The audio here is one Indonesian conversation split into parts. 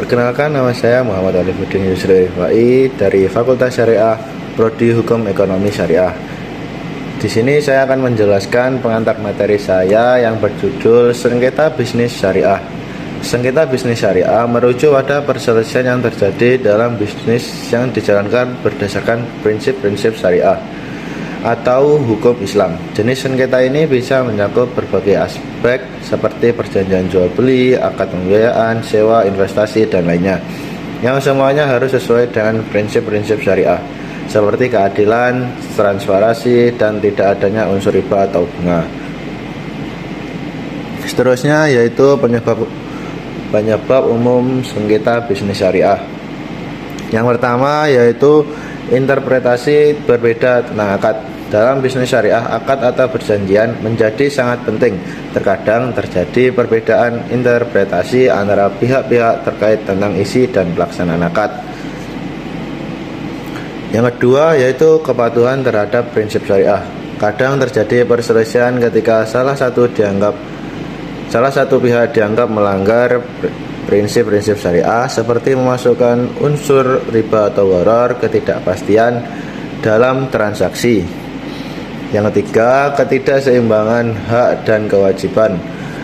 Perkenalkan, nama saya Muhammad Alifuddin Yusri Rifai dari Fakultas Syariah Prodi Hukum Ekonomi Syariah. Di sini saya akan menjelaskan pengantar materi saya yang berjudul Sengketa Bisnis Syariah. Sengketa bisnis syariah merujuk pada perselisihan yang terjadi dalam bisnis yang dijalankan berdasarkan prinsip-prinsip syariah atau hukum Islam. Jenis sengketa ini bisa mencakup berbagai aspek seperti perjanjian jual beli, akad pembiayaan, sewa, investasi, dan lainnya, yang semuanya harus sesuai dengan prinsip-prinsip syariah seperti keadilan, transparansi, dan tidak adanya unsur riba atau bunga. Seterusnya yaitu penyebab umum sengketa bisnis syariah. Yang pertama yaitu interpretasi berbeda tentang akad. Dalam bisnis syariah, akad atau perjanjian menjadi sangat penting. Terkadang terjadi perbedaan interpretasi antara pihak-pihak terkait tentang isi dan pelaksanaan akad. Yang kedua yaitu kepatuhan terhadap prinsip syariah. Kadang terjadi perselisihan ketika salah satu pihak dianggap melanggar prinsip-prinsip syariah seperti memasukkan unsur riba atau gharar, ketidakpastian dalam transaksi. Yang ketiga, ketidakseimbangan hak dan kewajiban.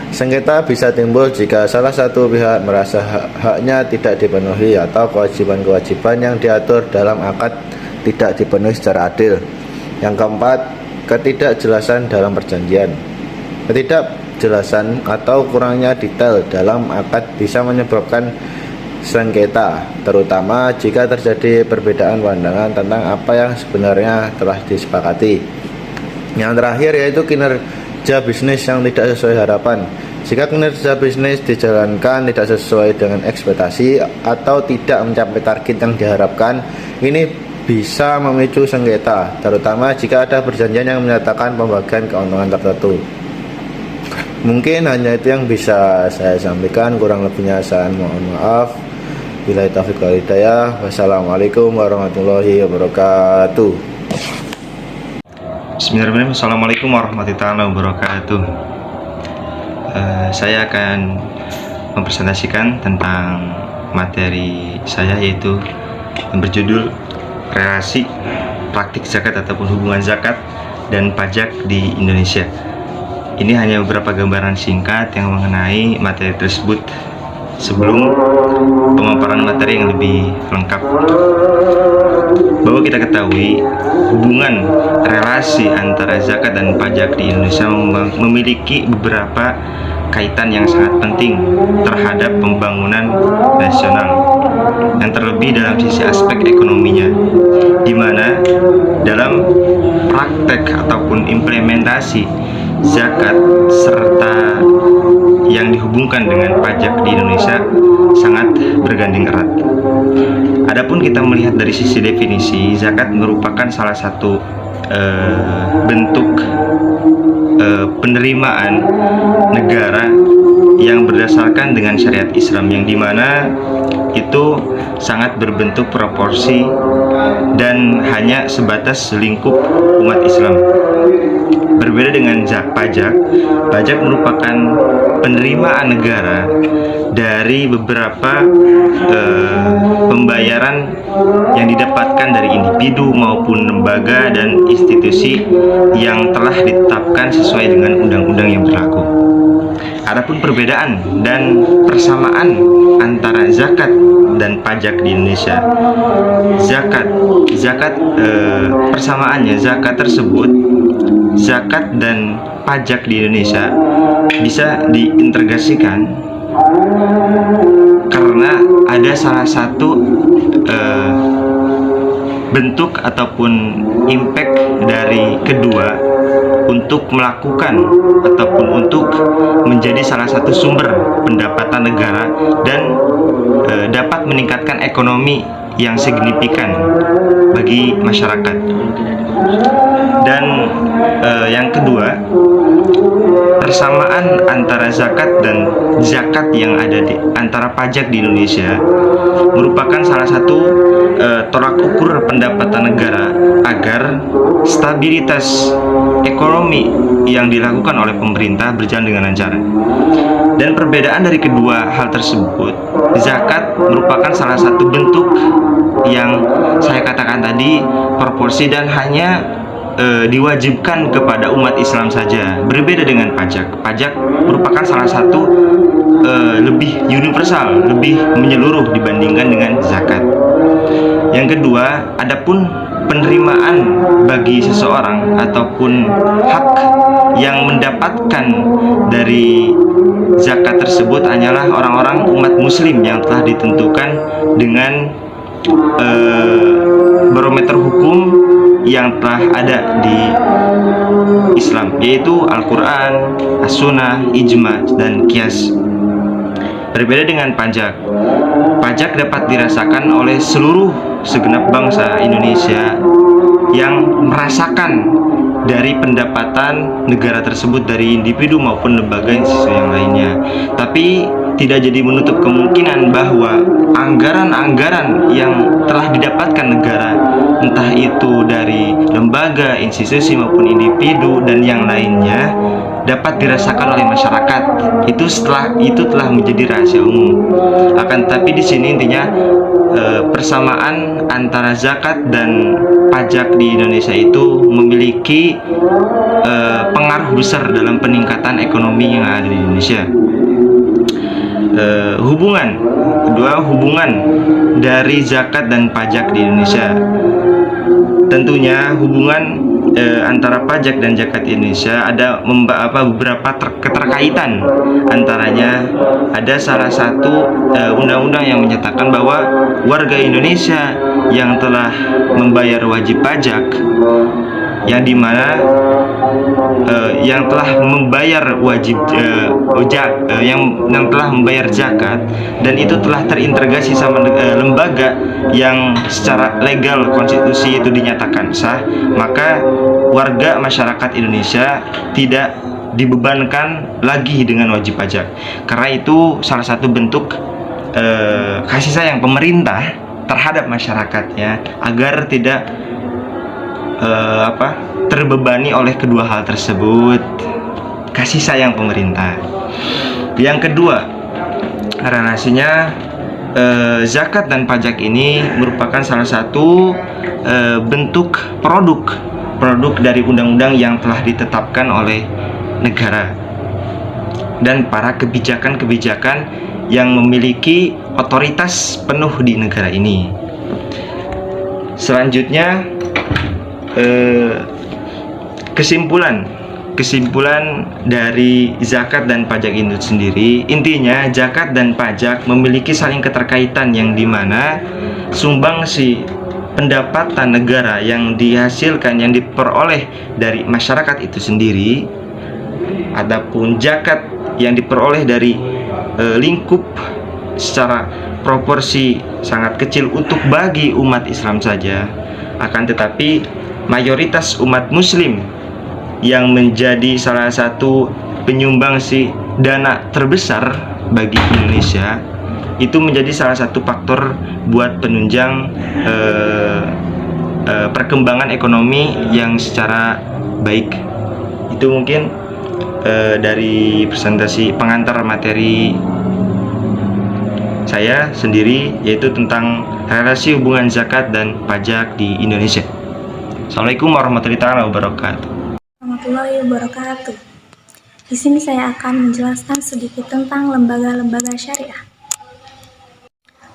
Sengketa bisa timbul jika salah satu pihak merasa haknya tidak dipenuhi atau kewajiban-kewajiban yang diatur dalam akad tidak dipenuhi secara adil. Yang keempat, ketidakjelasan dalam perjanjian. Ketidakjelasan atau kurangnya detail dalam akad bisa menyebabkan sengketa, terutama jika terjadi perbedaan pandangan tentang apa yang sebenarnya telah disepakati. Yang terakhir yaitu kinerja bisnis yang tidak sesuai harapan. Jika kinerja bisnis dijalankan tidak sesuai dengan ekspektasi atau tidak mencapai target yang diharapkan, ini bisa memicu sengketa, terutama jika ada perjanjian yang menyatakan pembagian keuntungan tertentu. Mungkin hanya itu yang bisa saya sampaikan, kurang lebihnya saya mohon maaf. Billahi taufiq wal hidayah. Wassalamualaikum warahmatullahi wabarakatuh. Bismillahirrahmanirrahim. Assalamualaikum warahmatullahi wabarakatuh. Saya akan mempresentasikan tentang materi saya, yaitu yang berjudul relasi praktik zakat ataupun hubungan zakat dan pajak di Indonesia. Ini hanya beberapa gambaran singkat yang mengenai materi tersebut sebelum pemaparan materi yang lebih lengkap. Bahwa kita ketahui hubungan relasi antara zakat dan pajak di Indonesia memiliki beberapa kaitan yang sangat penting terhadap pembangunan nasional, yang terlebih dalam sisi aspek ekonominya, di mana dalam praktek ataupun implementasi zakat serta yang dihubungkan dengan pajak di Indonesia sangat bergandeng erat. Adapun kita melihat dari sisi definisi, zakat merupakan salah satu bentuk penerimaan negara yang berdasarkan dengan syariat Islam, yang dimana itu sangat berbentuk proporsi dan hanya sebatas lingkup umat Islam. Berbeda dengan pajak merupakan penerimaan negara dari beberapa pembayaran yang didapatkan dari individu maupun lembaga dan institusi yang telah ditetapkan sesuai dengan undang-undang yang berlaku. Adapun perbedaan dan persamaan antara zakat dan pajak di Indonesia, persamaannya zakat dan pajak di Indonesia bisa diintegrasikan karena ada salah satu bentuk ataupun impact dari kedua untuk melakukan ataupun untuk menjadi salah satu sumber pendapatan negara dan dapat meningkatkan ekonomi yang signifikan bagi masyarakat. Dan yang kedua, persamaan antara zakat dan zakat yang ada di antara pajak di Indonesia merupakan salah satu tolak ukur pendapatan negara agar stabilitas ekonomi yang dilakukan oleh pemerintah berjalan dengan lancar. Dan perbedaan dari kedua hal tersebut, zakat merupakan salah satu bentuk yang saya katakan tadi proporsi dan hanya diwajibkan kepada umat Islam saja. Berbeda dengan pajak. Pajak merupakan salah satu lebih universal, lebih menyeluruh dibandingkan dengan zakat. Yang kedua, adapun penerimaan bagi seseorang ataupun hak yang mendapatkan dari zakat tersebut hanyalah orang-orang umat muslim yang telah ditentukan dengan barometer hukum yang telah ada di Islam, yaitu Al-Quran, As-Sunnah, Ijma, dan Qiyas. Berbeda dengan pajak. Pajak dapat dirasakan oleh segenap bangsa Indonesia yang merasakan dari pendapatan negara tersebut dari individu maupun lembaga institusi yang lainnya. Tapi tidak jadi menutup kemungkinan bahwa anggaran-anggaran yang telah didapatkan negara, entah itu dari lembaga, institusi maupun individu dan yang lainnya, dapat dirasakan oleh masyarakat. Itu telah menjadi rahasia umum. Akan tetapi di sini intinya persamaan antara zakat dan pajak di Indonesia itu memiliki pengaruh besar dalam peningkatan ekonomi yang ada di Indonesia. Hubungan dari zakat dan pajak di Indonesia. Tentunya hubungan antara pajak dan zakat di Indonesia ada beberapa keterkaitan. Antaranya ada salah satu undang-undang yang menyatakan bahwa warga Indonesia yang telah membayar wajib pajak, yang dimana yang telah membayar yang telah membayar zakat dan itu telah terintegrasi sama lembaga yang secara legal konstitusi itu dinyatakan sah, maka warga masyarakat Indonesia tidak dibebankan lagi dengan wajib pajak. Karena itu salah satu bentuk kasih sayang pemerintah terhadap masyarakatnya agar tidak terbebani oleh kedua hal tersebut. Kasih sayang pemerintah. Yang kedua, relasinya zakat dan pajak ini merupakan salah satu bentuk produk dari undang-undang yang telah ditetapkan oleh negara dan para kebijakan-kebijakan yang memiliki otoritas penuh di negara ini. Selanjutnya, kesimpulan dari zakat dan pajak itu sendiri, intinya zakat dan pajak memiliki saling keterkaitan yang dimana sumbangsi pendapatan negara yang dihasilkan, yang diperoleh dari masyarakat itu sendiri, adapun zakat yang diperoleh dari lingkup secara proporsi sangat kecil untuk bagi umat Islam saja. Akan tetapi mayoritas umat muslim yang menjadi salah satu penyumbangsi dana terbesar bagi Indonesia itu menjadi salah satu faktor buat penunjang perkembangan ekonomi yang secara baik. Itu mungkin dari presentasi pengantar materi saya sendiri, yaitu tentang relasi hubungan zakat dan pajak di Indonesia. Assalamualaikum warahmatullahi wabarakatuh. Warahmatullahi wabarakatuh. Di sini saya akan menjelaskan sedikit tentang lembaga-lembaga syariah.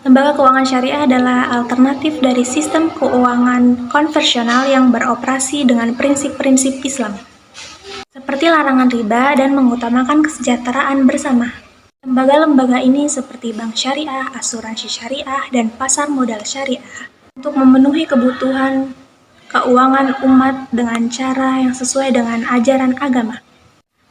Lembaga keuangan syariah adalah alternatif dari sistem keuangan konvensional yang beroperasi dengan prinsip-prinsip Islam, seperti larangan riba dan mengutamakan kesejahteraan bersama. Lembaga-lembaga ini seperti bank syariah, asuransi syariah, dan pasar modal syariah untuk memenuhi kebutuhan keuangan umat dengan cara yang sesuai dengan ajaran agama.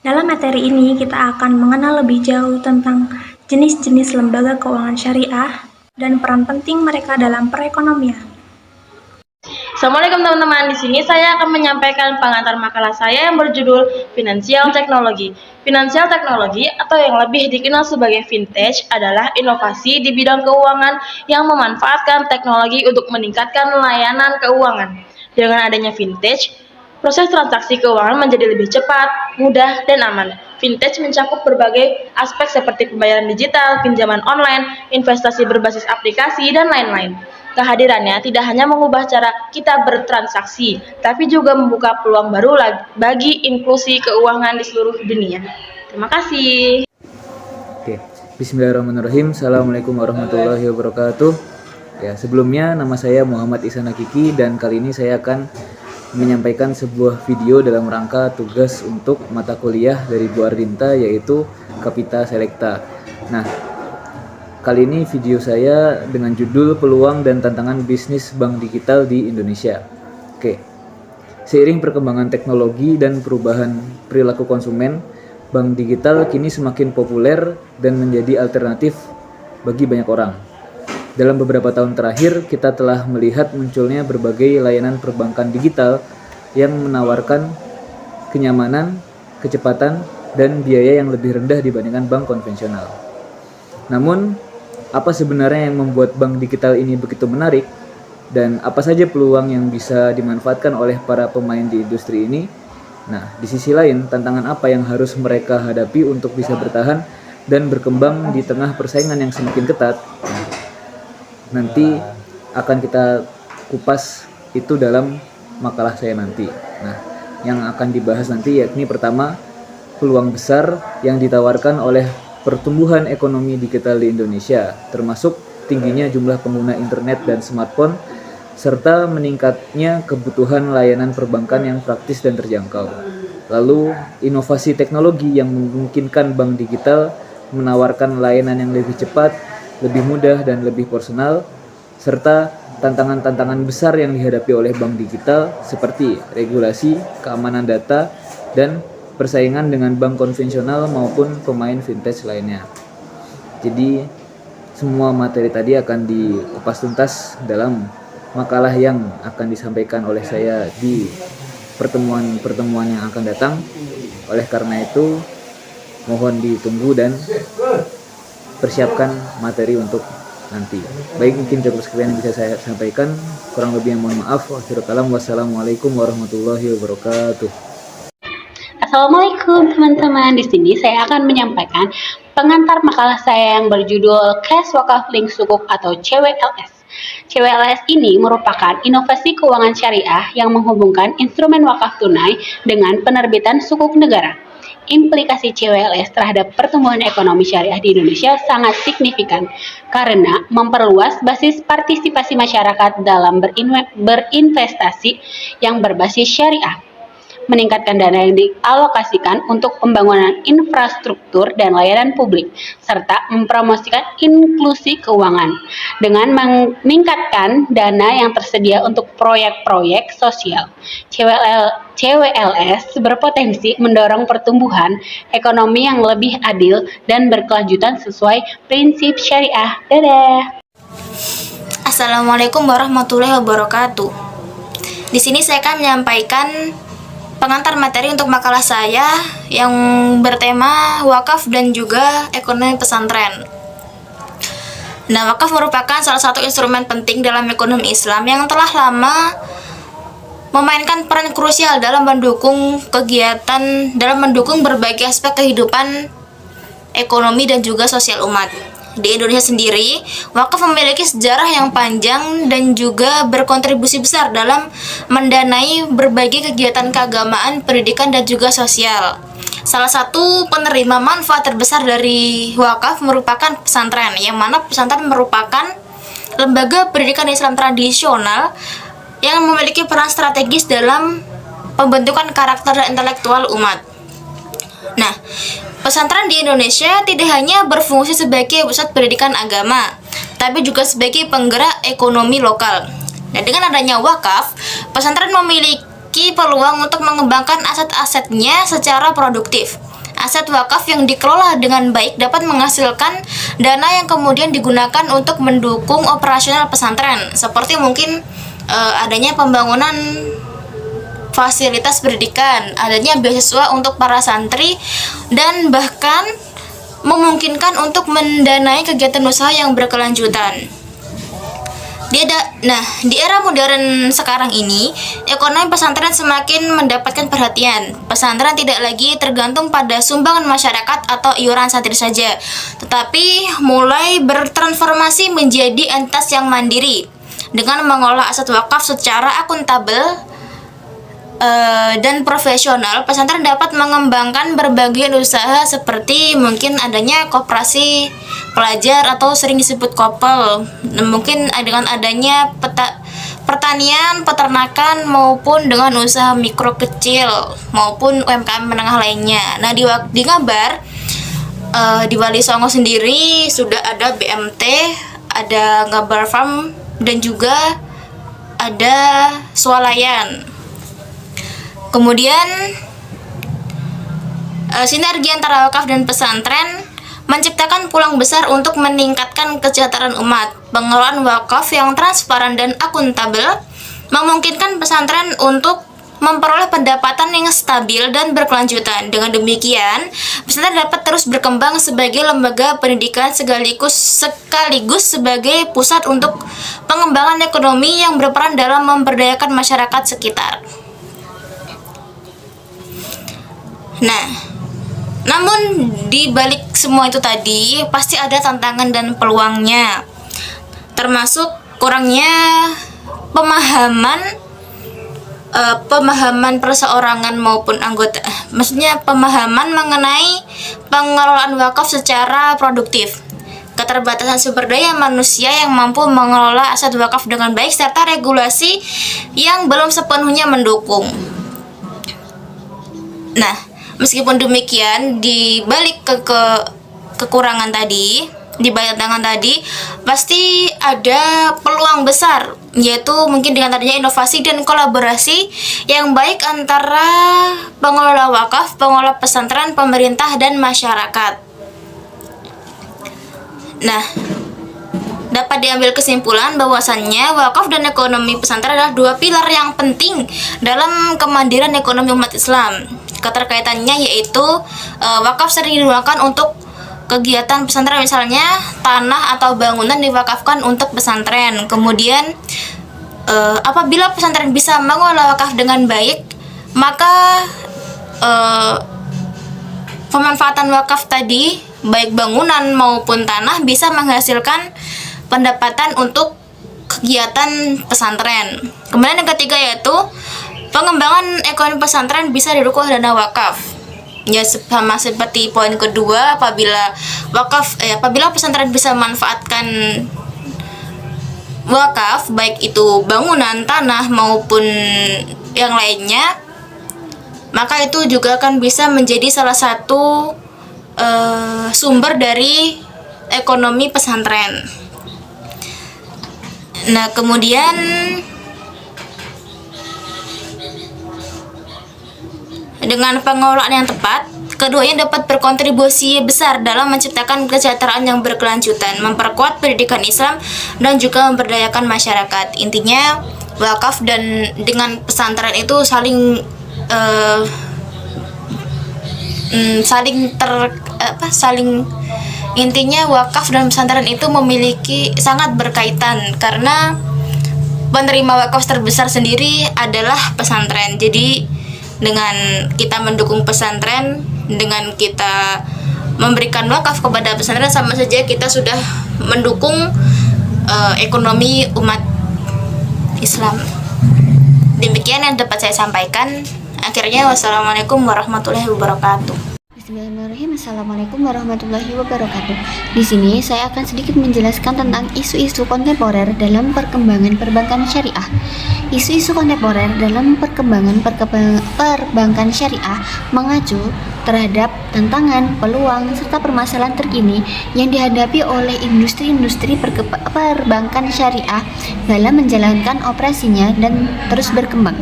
Dalam materi ini kita akan mengenal lebih jauh tentang jenis-jenis lembaga keuangan syariah dan peran penting mereka dalam perekonomian. Assalamualaikum teman-teman. Di sini saya akan menyampaikan pengantar makalah saya yang berjudul Finansial Teknologi. Finansial teknologi atau yang lebih dikenal sebagai vintage adalah inovasi di bidang keuangan yang memanfaatkan teknologi untuk meningkatkan layanan keuangan. Dengan adanya vintage, proses transaksi keuangan menjadi lebih cepat, mudah, dan aman. Vintage mencakup berbagai aspek seperti pembayaran digital, pinjaman online, investasi berbasis aplikasi, dan lain-lain. Kehadirannya tidak hanya mengubah cara kita bertransaksi, tapi juga membuka peluang baru bagi inklusi keuangan di seluruh dunia. Terima kasih. Oke, Bismillahirrahmanirrahim. Assalamualaikum warahmatullahi wabarakatuh. Ya, sebelumnya nama saya Muhammad Ihsan Hakiki dan kali ini saya akan menyampaikan sebuah video dalam rangka tugas untuk mata kuliah dari Bu Ardinta yaitu Kapita Selekta. Nah, kali ini video saya dengan judul Peluang dan Tantangan Bisnis Bank Digital di Indonesia. Oke. Seiring perkembangan teknologi dan perubahan perilaku konsumen, bank digital kini semakin populer dan menjadi alternatif bagi banyak orang. Dalam beberapa tahun terakhir, kita telah melihat munculnya berbagai layanan perbankan digital yang menawarkan kenyamanan, kecepatan, dan biaya yang lebih rendah dibandingkan bank konvensional. Namun, apa sebenarnya yang membuat bank digital ini begitu menarik dan apa saja peluang yang bisa dimanfaatkan oleh para pemain di industri ini? Nah, di sisi lain, tantangan apa yang harus mereka hadapi untuk bisa bertahan dan berkembang di tengah persaingan yang semakin ketat? Nanti akan kita kupas itu dalam makalah saya nanti. Nah, yang akan dibahas nanti yakni pertama, peluang besar yang ditawarkan oleh pertumbuhan ekonomi digital di Indonesia, termasuk tingginya jumlah pengguna internet dan smartphone, serta meningkatnya kebutuhan layanan perbankan yang praktis dan terjangkau. Lalu, inovasi teknologi yang memungkinkan bank digital menawarkan layanan yang lebih cepat, lebih mudah, dan lebih personal, serta tantangan-tantangan besar yang dihadapi oleh bank digital seperti regulasi, keamanan data, dan persaingan dengan bank konvensional maupun pemain vintage lainnya. Jadi semua materi tadi akan dikupas tuntas dalam makalah yang akan disampaikan oleh saya di pertemuan-pertemuan yang akan datang. Oleh karena itu mohon ditunggu dan persiapkan materi untuk nanti. Baik, mungkin cukup sekian yang bisa saya sampaikan. Kurang lebih mohon maaf. Wassalamualaikum warahmatullahi wabarakatuh. Assalamualaikum teman-teman, di sini saya akan menyampaikan pengantar makalah saya yang berjudul Cash Wakaf Link Sukuk atau CWLS. CWLS ini merupakan inovasi keuangan syariah yang menghubungkan instrumen wakaf tunai dengan penerbitan sukuk negara. Implikasi CWLS terhadap pertumbuhan ekonomi syariah di Indonesia sangat signifikan karena memperluas basis partisipasi masyarakat dalam berinvestasi yang berbasis syariah, meningkatkan dana yang dialokasikan untuk pembangunan infrastruktur dan layanan publik, serta mempromosikan inklusi keuangan dengan meningkatkan dana yang tersedia untuk proyek-proyek sosial. CWLS berpotensi mendorong pertumbuhan ekonomi yang lebih adil dan berkelanjutan sesuai prinsip syariah. Dadah. Assalamualaikum warahmatullahi wabarakatuh. Di sini saya akan menyampaikan pengantar materi untuk makalah saya yang bertema wakaf dan juga ekonomi pesantren. Nah, wakaf merupakan salah satu instrumen penting dalam ekonomi Islam yang telah lama memainkan peran krusial dalam mendukung berbagai aspek kehidupan ekonomi dan juga sosial umat. Di Indonesia sendiri, wakaf memiliki sejarah yang panjang dan juga berkontribusi besar dalam mendanai berbagai kegiatan keagamaan, pendidikan, dan juga sosial. Salah satu penerima manfaat terbesar dari wakaf merupakan pesantren, yang mana pesantren merupakan lembaga pendidikan Islam tradisional yang memiliki peran strategis dalam pembentukan karakter dan intelektual umat. Nah, pesantren di Indonesia tidak hanya berfungsi sebagai pusat pendidikan agama, tapi juga sebagai penggerak ekonomi lokal. Nah, dengan adanya wakaf, pesantren memiliki peluang untuk mengembangkan aset-asetnya secara produktif. Aset wakaf yang dikelola dengan baik dapat menghasilkan dana yang kemudian digunakan untuk mendukung operasional pesantren, seperti mungkin adanya pembangunan fasilitas pendidikan, adanya beasiswa untuk para santri, dan bahkan memungkinkan untuk mendanai kegiatan usaha yang berkelanjutan. Di era modern sekarang ini, ekonomi pesantren semakin mendapatkan perhatian. Pesantren tidak lagi tergantung pada sumbangan masyarakat atau iuran santri saja, tetapi mulai bertransformasi menjadi entitas yang mandiri dengan mengelola aset wakaf secara akuntabel dan profesional. Pesantren dapat mengembangkan berbagai usaha seperti mungkin adanya koperasi pelajar atau sering disebut kopel, mungkin dengan adanya pertanian, peternakan, maupun dengan usaha mikro kecil maupun UMKM menengah lainnya. Nah, di Ngabar, di Wali Songo sendiri sudah ada BMT, ada Ngabar Farm, dan juga ada swalayan. Kemudian sinergi antara wakaf dan pesantren menciptakan peluang besar untuk meningkatkan kesejahteraan umat. Pengelolaan wakaf yang transparan dan akuntabel memungkinkan pesantren untuk memperoleh pendapatan yang stabil dan berkelanjutan. Dengan demikian, pesantren dapat terus berkembang sebagai lembaga pendidikan sekaligus sebagai pusat untuk pengembangan ekonomi yang berperan dalam memberdayakan masyarakat sekitar. Nah, namun di balik semua itu tadi pasti ada tantangan dan peluangnya, termasuk kurangnya pemahaman perseorangan maupun anggota, maksudnya pemahaman mengenai pengelolaan wakaf secara produktif, keterbatasan sumber daya manusia yang mampu mengelola aset wakaf dengan baik, serta regulasi yang belum sepenuhnya mendukung. Nah, meskipun demikian, di balik kekurangan tadi, di balik tantangan tadi, pasti ada peluang besar, yaitu mungkin dengan adanya inovasi dan kolaborasi yang baik antara pengelola wakaf, pengelola pesantren, pemerintah, dan masyarakat. Nah, dapat diambil kesimpulan bahwasannya wakaf dan ekonomi pesantren adalah dua pilar yang penting dalam kemandirian ekonomi umat Islam. Keterkaitannya yaitu wakaf sering digunakan untuk kegiatan pesantren, misalnya tanah atau bangunan diwakafkan untuk pesantren. Kemudian apabila pesantren bisa mengelola wakaf dengan baik, maka pemanfaatan wakaf tadi, baik bangunan maupun tanah, bisa menghasilkan pendapatan untuk kegiatan pesantren. Kemudian yang ketiga yaitu pengembangan ekonomi pesantren bisa didukung dana wakaf. Ya, sama seperti poin kedua, apabila pesantren bisa memanfaatkan wakaf, baik itu bangunan, tanah maupun yang lainnya, maka itu juga akan bisa menjadi salah satu sumber dari ekonomi pesantren. Nah, kemudian dengan pengelolaan yang tepat, keduanya dapat berkontribusi besar dalam menciptakan kesejahteraan yang berkelanjutan, memperkuat pendidikan Islam, dan juga memberdayakan masyarakat. Intinya, wakaf dan dengan pesantren itu intinya wakaf dan pesantren itu memiliki sangat berkaitan, karena penerima wakaf terbesar sendiri adalah pesantren. Jadi dengan kita mendukung pesantren, dengan kita memberikan wakaf kepada pesantren, sama saja kita sudah mendukung ekonomi umat Islam. Demikian yang dapat saya sampaikan. Akhirnya, wassalamualaikum warahmatullahi wabarakatuh. Bismillahirrahmanirrahim. Assalamualaikum warahmatullahi wabarakatuh. Di sini saya akan sedikit menjelaskan tentang isu-isu kontemporer dalam perkembangan perbankan syariah. Isu-isu kontemporer dalam perkembangan perbankan syariah mengacu terhadap tantangan, peluang, serta permasalahan terkini yang dihadapi oleh industri-industri perbankan syariah dalam menjalankan operasinya dan terus berkembang.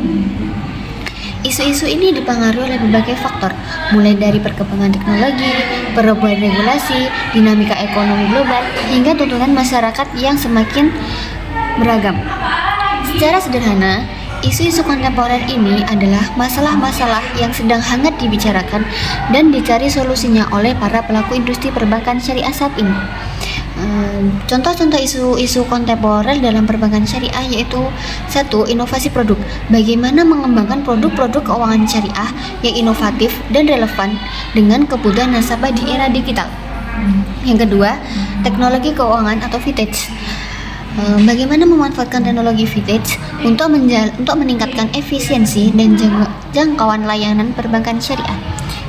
Isu-isu ini dipengaruhi oleh berbagai faktor, mulai dari perkembangan teknologi, perubahan regulasi, dinamika ekonomi global, hingga tuntutan masyarakat yang semakin beragam. Secara sederhana, isu-isu kontemporer ini adalah masalah-masalah yang sedang hangat dibicarakan dan dicari solusinya oleh para pelaku industri perbankan syariah saat ini. Contoh-contoh isu-isu kontemporer dalam perbankan syariah yaitu: 1. Inovasi produk. Bagaimana mengembangkan produk-produk keuangan syariah yang inovatif dan relevan dengan kebutuhan nasabah di era digital. Yang kedua, teknologi keuangan atau vintage. Bagaimana memanfaatkan teknologi vintage untuk meningkatkan efisiensi dan jangkauan layanan perbankan syariah.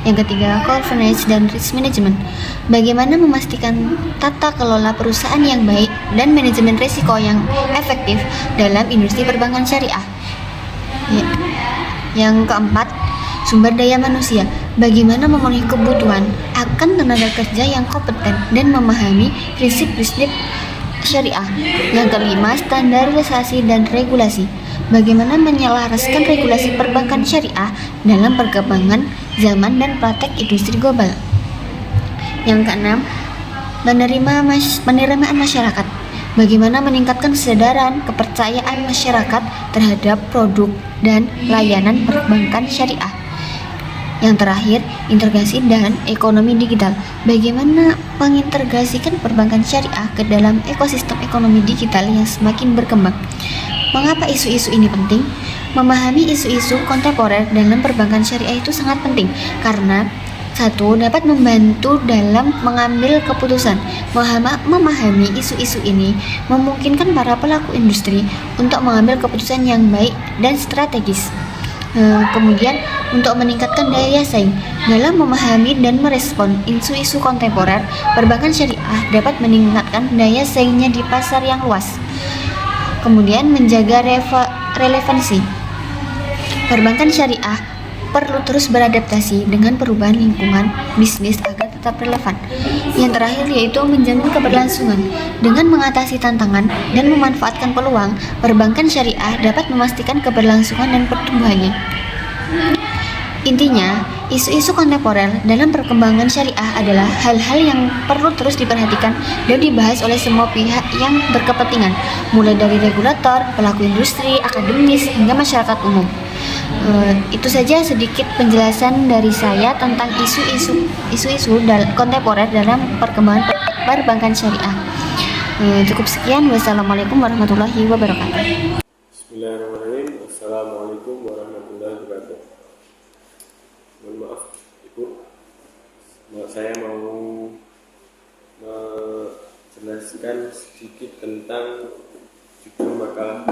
Yang ketiga, governance dan risk management. Bagaimana memastikan tata kelola perusahaan yang baik dan manajemen risiko yang efektif dalam industri perbankan syariah. Yang keempat, sumber daya manusia. Bagaimana memenuhi kebutuhan akan tenaga kerja yang kompeten dan memahami prinsip-prinsip syariah. Yang kelima, standarisasi dan regulasi. Bagaimana menyelaraskan regulasi perbankan syariah dalam perkembangan zaman dan praktek industri global. Yang keenam, penerimaan masyarakat. Bagaimana meningkatkan kesadaran kepercayaan masyarakat terhadap produk dan layanan perbankan syariah. Yang terakhir, integrasi dan ekonomi digital. Bagaimana mengintegrasikan perbankan syariah ke dalam ekosistem ekonomi digital yang semakin berkembang. Mengapa isu-isu ini penting? Memahami isu-isu kontemporer dalam perbankan syariah itu sangat penting karena 1. Dapat membantu dalam mengambil keputusan. Memahami isu-isu ini memungkinkan para pelaku industri untuk mengambil keputusan yang baik dan strategis. Kemudian, untuk meningkatkan daya saing. Dalam memahami dan merespon isu-isu kontemporer, perbankan syariah dapat meningkatkan daya saingnya di pasar yang luas. Kemudian, menjaga relevansi. Perbankan syariah perlu terus beradaptasi dengan perubahan lingkungan bisnis agar tetap relevan. Yang terakhir yaitu menjamin keberlangsungan. Dengan mengatasi tantangan dan memanfaatkan peluang, perbankan syariah dapat memastikan keberlangsungan dan pertumbuhannya. Intinya, isu-isu kontemporer dalam perkembangan syariah adalah hal-hal yang perlu terus diperhatikan dan dibahas oleh semua pihak yang berkepentingan, mulai dari regulator, pelaku industri, akademis, hingga masyarakat umum. Itu saja sedikit penjelasan dari saya tentang isu-isu kontemporer dalam perkembangan perbankan syariah. Cukup sekian. Wassalamualaikum warahmatullahi wabarakatuh. Bismillahirrahmanirrahim. Assalamualaikum warahmatullahi wabarakatuh. Mohon maaf Ibu, saya mau menjelaskan sedikit tentang judul makalah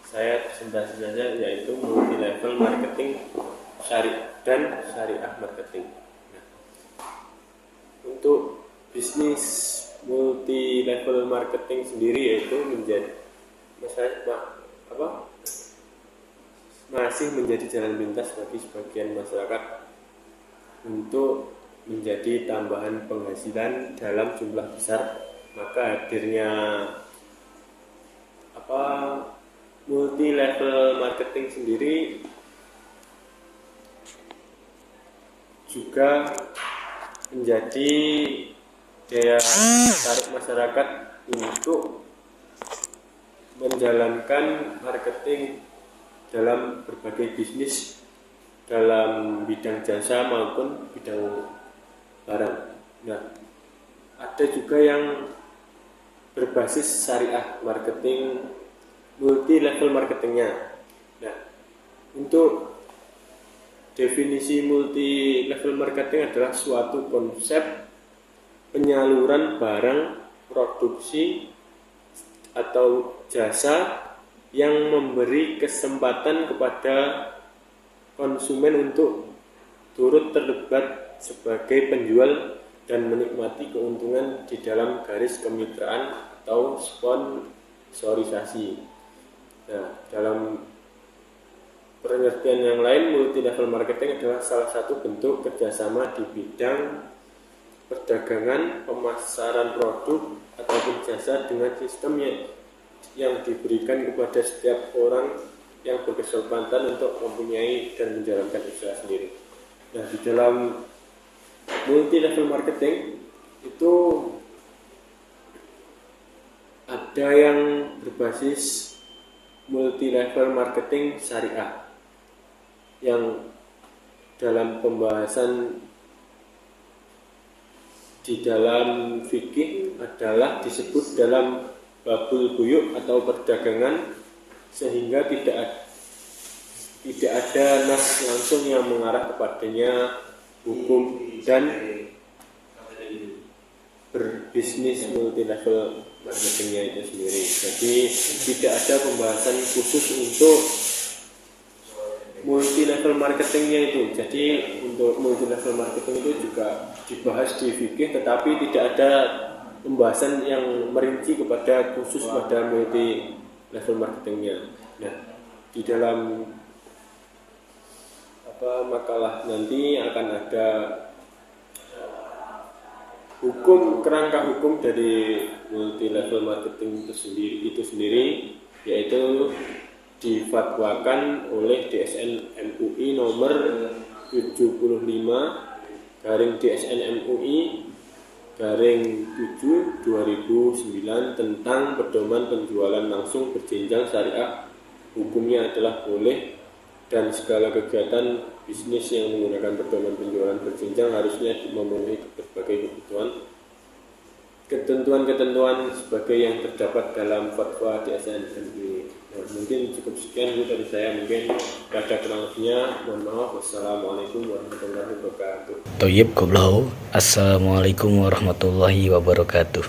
saya presentasi saja, yaitu multi level marketing dan syariah marketing. Nah, untuk bisnis multi level marketing sendiri yaitu masih menjadi jalan pintas bagi sebagian masyarakat untuk menjadi tambahan penghasilan dalam jumlah besar. Maka hadirnya multi level marketing sendiri juga menjadi daya tarik masyarakat untuk menjalankan marketing dalam berbagai bisnis dalam bidang jasa maupun bidang barang. Nah, ada juga yang berbasis syariah marketing, multi level marketingnya. Nah, untuk definisi multi level marketing adalah suatu konsep penyaluran barang, produksi atau jasa yang memberi kesempatan kepada konsumen untuk turut terlibat sebagai penjual dan menikmati keuntungan di dalam garis kemitraan atau sponsorisasi. Nah, dalam pengertian yang lain, multi level marketing adalah salah satu bentuk kerjasama di bidang perdagangan, pemasaran produk ataupun jasa dengan sistem yang diberikan kepada setiap orang yang berkesempatan untuk mempunyai dan menjalankan usaha sendiri. Nah, di dalam multi level marketing itu ada yang berbasis multi level marketing syariah, yang dalam pembahasan di dalam fikih adalah disebut dalam babul buyuk atau perdagangan, sehingga tidak ada nas langsung yang mengarah kepadanya hukum dan berbisnis multi level marketingnya itu sendiri. Jadi tidak ada pembahasan khusus untuk multi level marketingnya itu. Jadi untuk multi level marketing itu juga dibahas di fikih, tetapi tidak ada pembahasan yang merinci kepada khusus pada multi level marketingnya. Nah, di dalam makalah nanti akan ada kerangka hukum dari multi level marketing itu sendiri, yaitu difatwakan oleh DSN MUI nomor 75/DSN MUI /7 2009 tentang pedoman penjualan langsung berjenjang syariah. Hukumnya adalah boleh, dan segala kegiatan bisnis yang menggunakan pedoman penjualan berjenjang harusnya memenuhi berbagai ketentuan sebagai yang terdapat dalam fatwa DSN MUI. Nah, mungkin cukup sekian dulu dari saya. Mungkin ada kurang lebihnya, mohon maaf. Wassalamualaikum warahmatullahi wabarakatuh. Toyib Qoblahu. Assalamualaikum warahmatullahi wabarakatuh.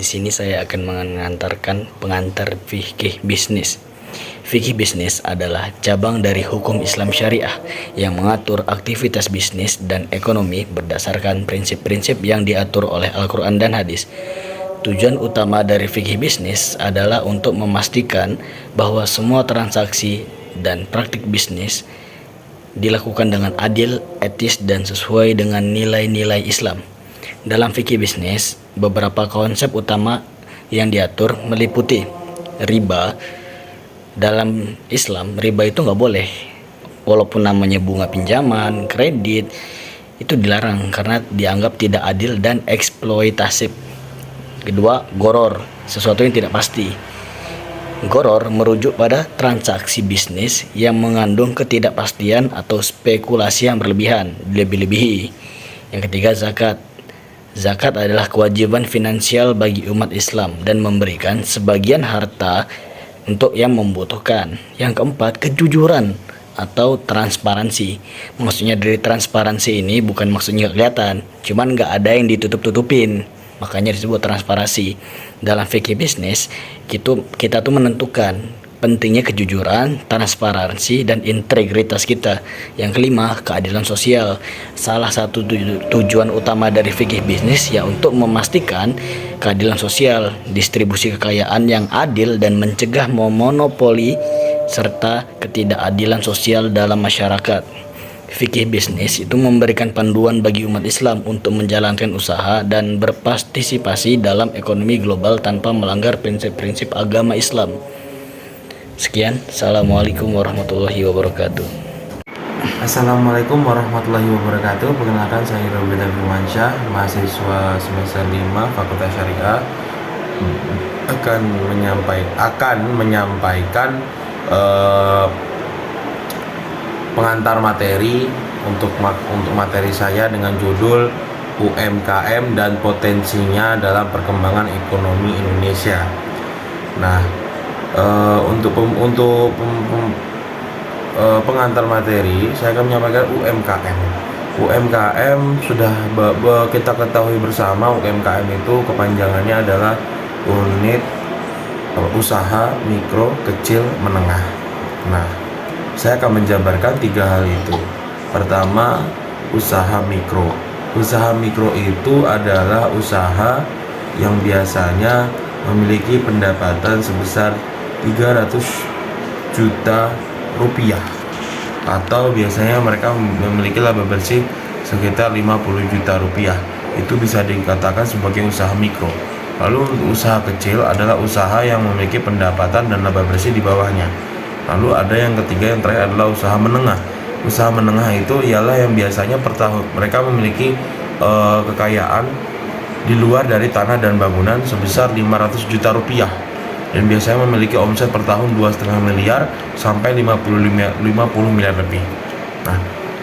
Di sini saya akan mengantarkan pengantar fikih bisnis. Fikih bisnis adalah cabang dari hukum Islam syariah yang mengatur aktivitas bisnis dan ekonomi berdasarkan prinsip-prinsip yang diatur oleh Al-Quran dan hadis. Tujuan utama dari fikih bisnis adalah untuk memastikan bahwa semua transaksi dan praktik bisnis dilakukan dengan adil, etis, dan sesuai dengan nilai-nilai Islam. Dalam fikih bisnis, beberapa konsep utama yang diatur meliputi riba. Dalam Islam, riba itu nggak boleh, walaupun namanya bunga pinjaman, kredit, itu dilarang karena dianggap tidak adil dan eksploitatif. Kedua, goror, sesuatu yang tidak pasti. Goror merujuk pada transaksi bisnis yang mengandung ketidakpastian atau spekulasi yang berlebihan, dilebih-lebihi. Yang ketiga, zakat. Zakat adalah kewajiban finansial bagi umat Islam dan memberikan sebagian harta untuk yang membutuhkan. Yang keempat, kejujuran atau transparansi. Maksudnya dari transparansi ini bukan maksudnya kelihatan, cuman nggak ada yang ditutup-tutupin, makanya disebut transparansi. Dalam fikih bisnis kita tuh menentukan pentingnya kejujuran, transparansi, dan integritas kita. Yang kelima, keadilan sosial. Salah satu tujuan utama dari fikih bisnis ya untuk memastikan keadilan sosial, distribusi kekayaan yang adil, dan mencegah monopoli serta ketidakadilan sosial dalam masyarakat. Fikih bisnis itu memberikan panduan bagi umat Islam untuk menjalankan usaha dan berpartisipasi dalam ekonomi global tanpa melanggar prinsip-prinsip agama Islam. Sekian, Assalamualaikum warahmatullahi wabarakatuh. Assalamualaikum warahmatullahi wabarakatuh. Perkenalkan, saya Robert Firmansyah, mahasiswa semester 5 Fakultas Syariah, akan menyampaikan pengantar materi untuk materi saya dengan judul UMKM dan potensinya dalam perkembangan ekonomi Indonesia. Nah, untuk pengantar materi saya akan menyampaikan UMKM. UMKM sudah kita ketahui bersama, UMKM itu kepanjangannya adalah unit usaha mikro, kecil, menengah. Nah, saya akan menjabarkan 3 hal itu. Pertama, usaha mikro. Usaha mikro itu adalah usaha yang biasanya memiliki pendapatan sebesar 300 juta rupiah, atau biasanya mereka memiliki laba bersih sekitar 50 juta rupiah. Itu bisa dikatakan sebagai usaha mikro. Lalu untuk usaha kecil adalah usaha yang memiliki pendapatan dan laba bersih di bawahnya. Lalu ada yang ketiga, yang terakhir adalah usaha menengah. Usaha menengah itu ialah yang biasanya per tahun mereka memiliki kekayaan di luar dari tanah dan bangunan sebesar 500 juta rupiah. dan biasanya memiliki omset per tahun 2,5 miliar sampai 50 miliar lebih. Nah,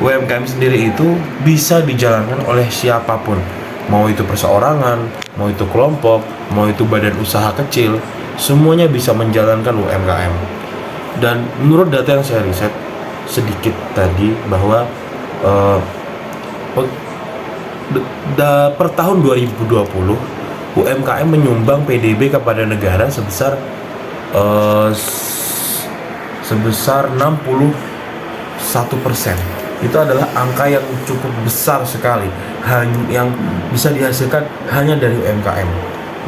UMKM sendiri itu bisa dijalankan oleh siapapun, mau itu perseorangan, mau itu kelompok, mau itu badan usaha kecil, semuanya bisa menjalankan UMKM. Dan menurut data yang saya riset sedikit tadi bahwa per tahun 2020 UMKM menyumbang PDB kepada negara sebesar 61%. Itu adalah angka yang cukup besar sekali, yang bisa dihasilkan hanya dari UMKM.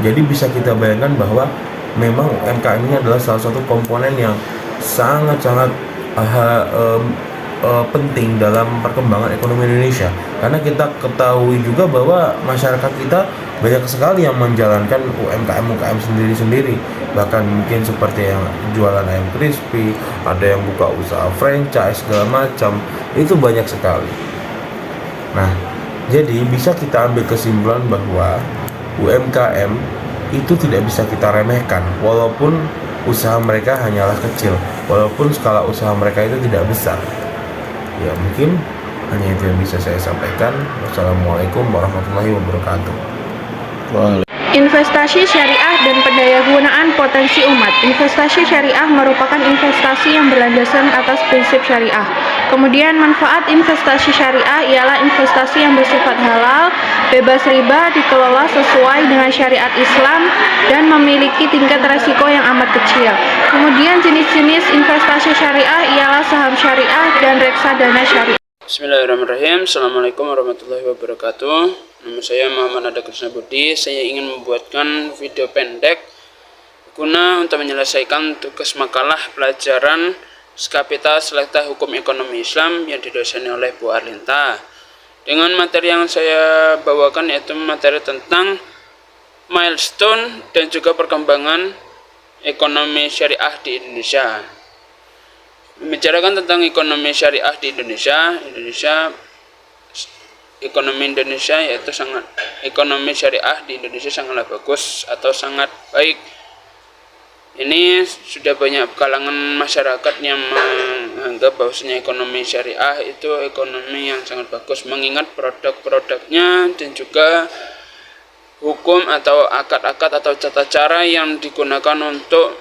Jadi bisa kita bayangkan bahwa memang UMKM ini adalah salah satu komponen yang sangat-sangat penting dalam perkembangan ekonomi Indonesia, karena kita ketahui juga bahwa masyarakat kita banyak sekali yang menjalankan UMKM sendiri-sendiri, bahkan mungkin seperti yang jualan ayam crispy, ada yang buka usaha franchise segala macam, itu banyak sekali. Nah, jadi bisa kita ambil kesimpulan bahwa UMKM itu tidak bisa kita remehkan, walaupun usaha mereka hanyalah kecil, walaupun skala usaha mereka itu tidak besar. Ya, mungkin hanya itu yang bisa saya sampaikan. Wassalamualaikum warahmatullahi wabarakatuh. Investasi syariah dan pendayagunaan potensi umat. Investasi syariah merupakan investasi yang berlandaskan atas prinsip syariah. Kemudian manfaat investasi syariah ialah investasi yang bersifat halal, bebas riba, dikelola sesuai dengan syariat Islam, dan memiliki tingkat resiko yang amat kecil. Kemudian jenis-jenis investasi syariah ialah saham syariah dan reksadana syariah. Bismillahirrahmanirrahim. Assalamualaikum warahmatullahi wabarakatuh. Nama saya Muhammad Nada Krishna Budi. Saya ingin membuatkan video pendek guna untuk menyelesaikan tugas makalah pelajaran Skapita Selekta Hukum Ekonomi Islam yang didoseni oleh Bu Arlinta. Dengan materi yang saya bawakan yaitu materi tentang milestone dan juga perkembangan ekonomi syariah di Indonesia. Membicarakan tentang ekonomi syariah di Indonesia, ekonomi Indonesia yaitu ekonomi syariah di Indonesia sangatlah bagus atau sangat baik. Ini sudah banyak kalangan masyarakat yang menganggap bahwasanya ekonomi syariah itu ekonomi yang sangat bagus, mengingat produk-produknya dan juga hukum atau akad-akad atau tata cara yang digunakan untuk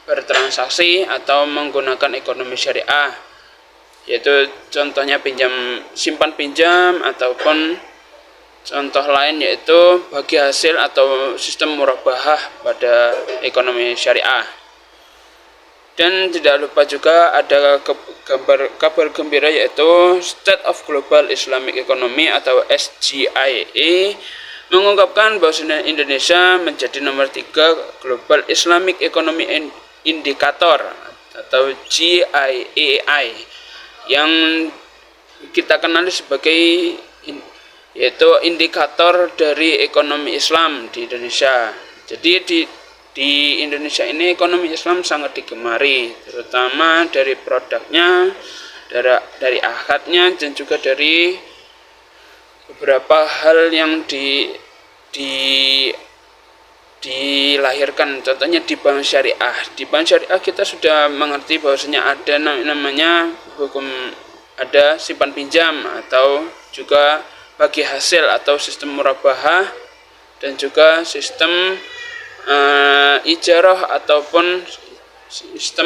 bertransaksi atau menggunakan ekonomi syariah, yaitu contohnya simpan pinjam, ataupun contoh lain yaitu bagi hasil atau sistem murabahah pada ekonomi syariah. Dan tidak lupa juga ada kabar gembira yaitu State of Global Islamic Economy atau SGIE mengungkapkan bahwa Indonesia menjadi nomor 3 Global Islamic Economy Indicator atau GIEI yang kita kenali sebagai yaitu indikator dari ekonomi Islam di Indonesia. Jadi di Indonesia ini ekonomi Islam sangat digemari, terutama dari produknya, dari akadnya, dan juga dari beberapa hal yang dilahirkan. Contohnya di bank syariah. Di bank syariah kita sudah mengerti bahwasanya ada namanya hukum, ada simpan pinjam atau juga bagi hasil atau sistem murabahah, dan juga sistem ijarah ataupun sistem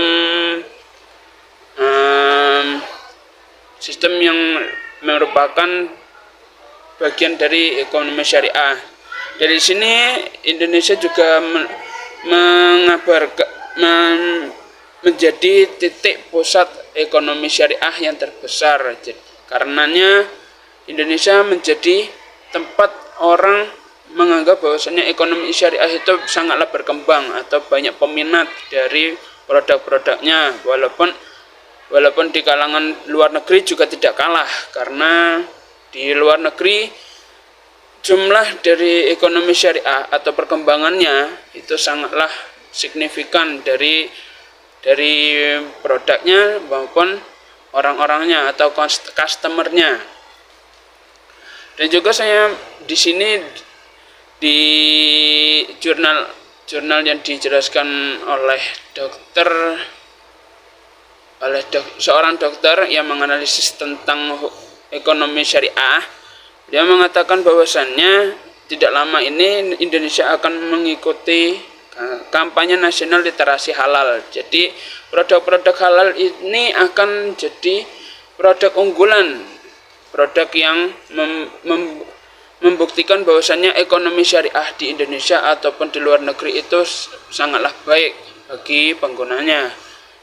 yang merupakan bagian dari ekonomi syariah. Dari sini Indonesia juga menjadi titik pusat ekonomi syariah yang terbesar. Karenanya Indonesia menjadi tempat orang menganggap bahwasanya ekonomi syariah itu sangatlah berkembang atau banyak peminat dari produk-produknya, walaupun di kalangan luar negeri juga tidak kalah, karena di luar negeri jumlah dari ekonomi syariah atau perkembangannya itu sangatlah signifikan dari produknya maupun orang-orangnya atau customernya. Dan juga saya di sini di jurnal jurnal yang dijelaskan oleh seorang dokter yang menganalisis tentang ekonomi syariah. Dia mengatakan bahwasannya tidak lama ini Indonesia akan mengikuti kampanye nasional literasi halal. Jadi produk-produk halal ini akan jadi produk unggulan, produk yang membuktikan bahwasannya ekonomi syariah di Indonesia ataupun di luar negeri itu sangatlah baik bagi penggunanya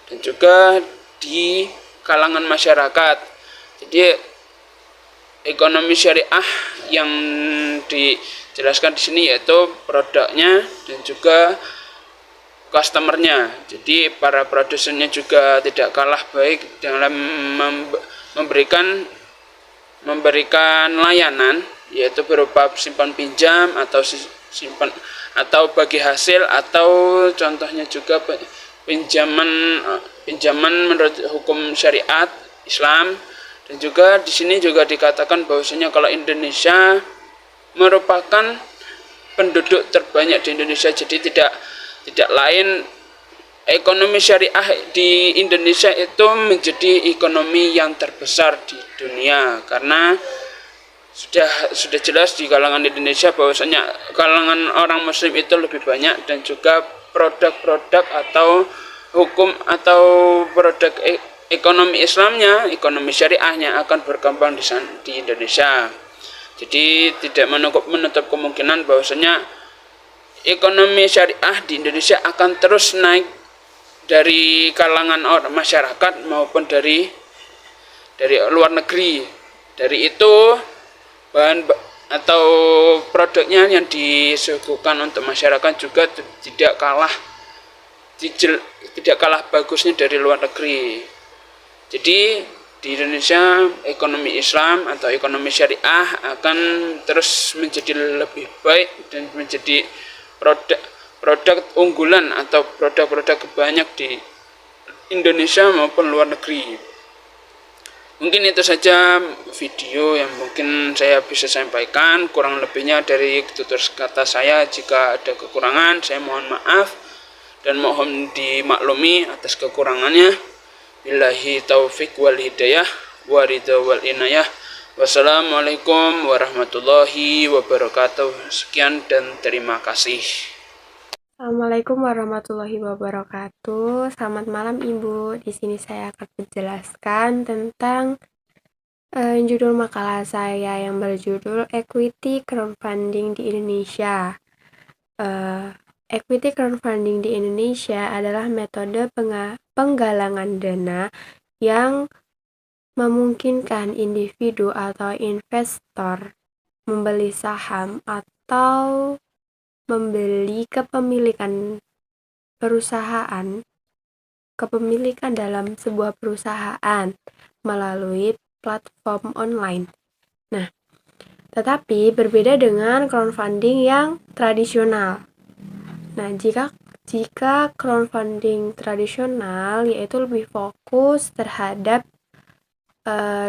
dan juga di kalangan masyarakat. Jadi ekonomi syariah yang dijelaskan di sini yaitu produknya dan juga customernya. Jadi para produsennya juga tidak kalah baik dalam memberikan layanan, yaitu berupa simpan pinjam atau bagi hasil, atau contohnya juga pinjaman menurut hukum syariat Islam. Dan juga di sini juga dikatakan bahwasanya kalau Indonesia merupakan penduduk terbanyak di Indonesia, jadi tidak lain ekonomi syariah di Indonesia itu menjadi ekonomi yang terbesar di dunia, karena sudah jelas di kalangan Indonesia bahwasanya kalangan orang muslim itu lebih banyak, dan juga produk-produk atau hukum atau produk ekonomi Islamnya, ekonomi syariahnya akan berkembang di Indonesia. Jadi tidak menutup kemungkinan bahwasanya ekonomi syariah di Indonesia akan terus naik dari kalangan orang masyarakat maupun dari luar negeri. Dari itu bahan atau produknya yang disuguhkan untuk masyarakat juga tidak kalah bagusnya dari luar negeri. Jadi di Indonesia ekonomi Islam atau ekonomi syariah akan terus menjadi lebih baik dan menjadi produk unggulan atau produk-produk banyak di Indonesia maupun luar negeri. Mungkin itu saja video yang mungkin saya bisa sampaikan. Kurang lebihnya dari tutur kata saya, jika ada kekurangan saya mohon maaf dan mohon dimaklumi atas kekurangannya. Billahi taufik wal hidayah wa ridha wal inayah. Wassalamualaikum warahmatullahi wabarakatuh. Sekian dan terima kasih. Assalamualaikum warahmatullahi wabarakatuh. Selamat malam Ibu. Di sini saya akan menjelaskan tentang judul makalah saya yang berjudul Equity Crowdfunding di Indonesia. Equity crowdfunding di Indonesia adalah metode penggalangan dana yang memungkinkan individu atau investor membeli saham atau membeli kepemilikan dalam sebuah perusahaan melalui platform online. Nah, tetapi berbeda dengan crowdfunding yang tradisional. Nah, jika crowdfunding tradisional yaitu lebih fokus terhadap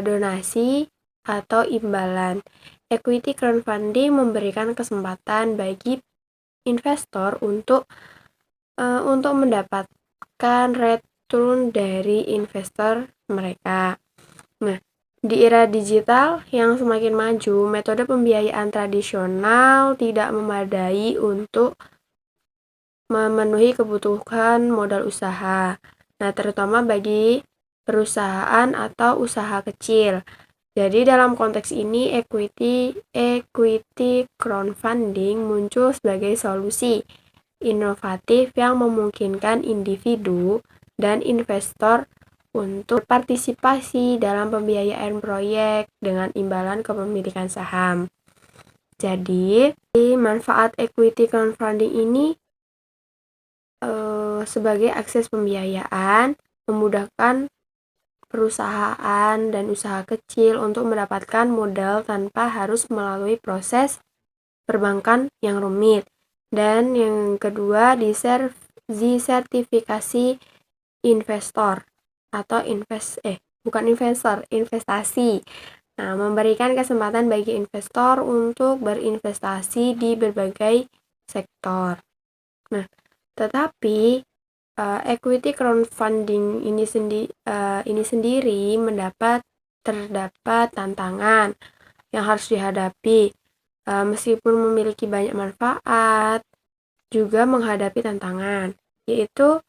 donasi atau imbalan. Equity crowdfunding memberikan kesempatan bagi investor untuk mendapatkan return dari investor mereka. Nah, di era digital yang semakin maju, metode pembiayaan tradisional tidak memadai untuk memenuhi kebutuhan modal usaha. Nah, terutama bagi perusahaan atau usaha kecil. Jadi dalam konteks ini equity crowdfunding muncul sebagai solusi inovatif yang memungkinkan individu dan investor untuk partisipasi dalam pembiayaan proyek dengan imbalan kepemilikan saham. Jadi, manfaat equity crowdfunding ini sebagai akses pembiayaan, memudahkan perusahaan dan usaha kecil untuk mendapatkan modal tanpa harus melalui proses perbankan yang rumit. Dan yang kedua, disertifikasi investor atau investasi. Nah, memberikan kesempatan bagi investor untuk berinvestasi di berbagai sektor. Nah, tetapi equity crowdfunding ini sendiri terdapat tantangan yang harus dihadapi. Meskipun memiliki banyak manfaat, juga menghadapi tantangan, yaitu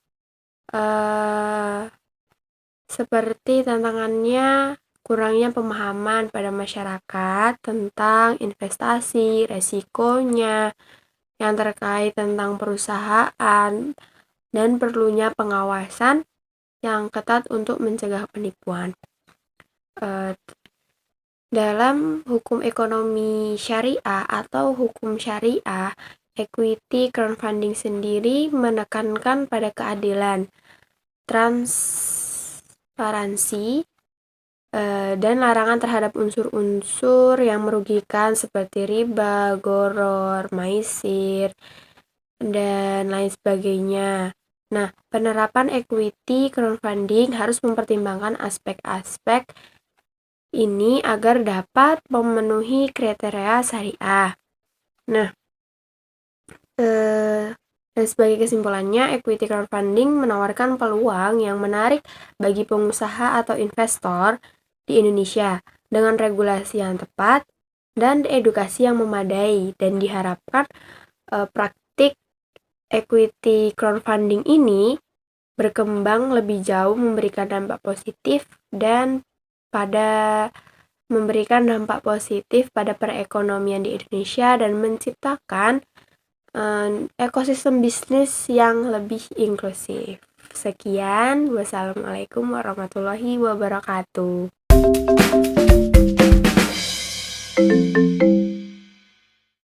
seperti tantangannya kurangnya pemahaman pada masyarakat tentang investasi, resikonya, yang terkait tentang perusahaan, dan perlunya pengawasan yang ketat untuk mencegah penipuan. Dalam hukum ekonomi syariah atau hukum syariah, equity crowdfunding sendiri menekankan pada keadilan, transparansi, dan larangan terhadap unsur-unsur yang merugikan seperti riba, goror, maisir, dan lain sebagainya. Nah, penerapan equity crowdfunding harus mempertimbangkan aspek-aspek ini agar dapat memenuhi kriteria syariah. Nah, dan sebagai kesimpulannya, equity crowdfunding menawarkan peluang yang menarik bagi pengusaha atau investor di Indonesia dengan regulasi yang tepat dan edukasi yang memadai, dan diharapkan praktik equity crowdfunding ini berkembang lebih jauh, memberikan dampak positif pada perekonomian di Indonesia dan menciptakan ekosistem bisnis yang lebih inklusif. Sekian, wassalamualaikum warahmatullahi wabarakatuh.